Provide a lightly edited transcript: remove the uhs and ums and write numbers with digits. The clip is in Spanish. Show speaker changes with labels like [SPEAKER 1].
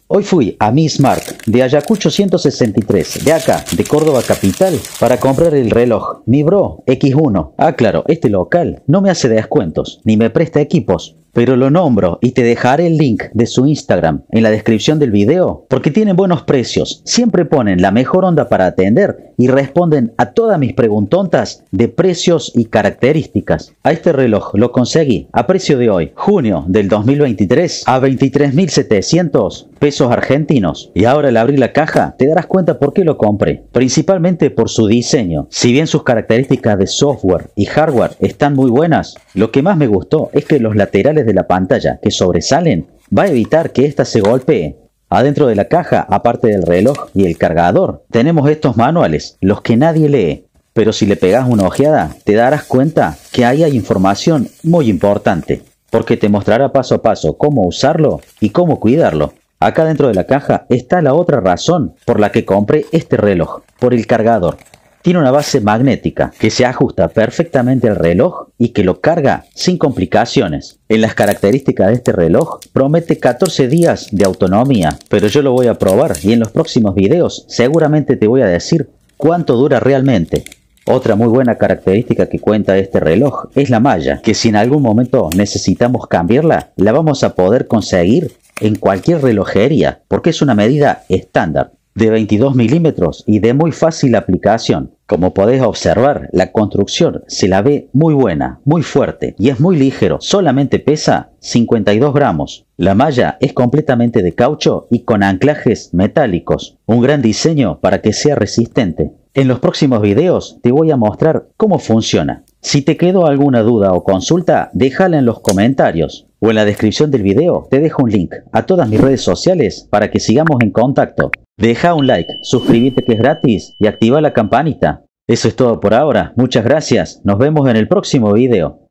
[SPEAKER 1] Hoy fui a Mi Smart de Ayacucho 163, de acá, de Córdoba capital, para comprar el reloj Mi Bro X1. Ah, claro, este local no me hace descuentos, ni me presta equipos, pero lo nombro y te dejaré el link de su Instagram en la descripción del video, porque tienen buenos precios, siempre ponen la mejor onda para atender y responden a todas mis preguntontas de precios y características. A este reloj lo conseguí a precio de hoy, junio del 2023, a 23.700 pesos argentinos. Y ahora al abrir la caja te darás cuenta por qué lo compré, principalmente por su diseño. Si bien sus características de software y hardware están muy buenas, lo que más me gustó es que los laterales de la pantalla que sobresalen va a evitar que ésta se golpee. Adentro de la caja, aparte del reloj y el cargador, tenemos estos manuales, los que nadie lee, pero si le pegas una ojeada te darás cuenta que ahí hay información muy importante, porque te mostrará paso a paso cómo usarlo y cómo cuidarlo. Acá dentro de la caja está la otra razón por la que compré este reloj, por el cargador. Tiene una base magnética que se ajusta perfectamente al reloj y que lo carga sin complicaciones. En las características de este reloj promete 14 días de autonomía, pero yo lo voy a probar y en los próximos videos seguramente te voy a decir cuánto dura realmente. Otra muy buena característica que cuenta este reloj es la malla, que si en algún momento necesitamos cambiarla, la vamos a poder conseguir en cualquier relojería, porque es una medida estándar, de 22 milímetros y de muy fácil aplicación. Como podés observar, la construcción se la ve muy buena, muy fuerte y es muy ligero, solamente pesa 52 gramos. La malla es completamente de caucho y con anclajes metálicos, un gran diseño para que sea resistente. En los próximos videos te voy a mostrar cómo funciona. Si te quedó alguna duda o consulta, déjala en los comentarios o en la descripción del video te dejo un link a todas mis redes sociales para que sigamos en contacto. Deja un like, suscríbete que es gratis y activa la campanita. Eso es todo por ahora, muchas gracias, nos vemos en el próximo video.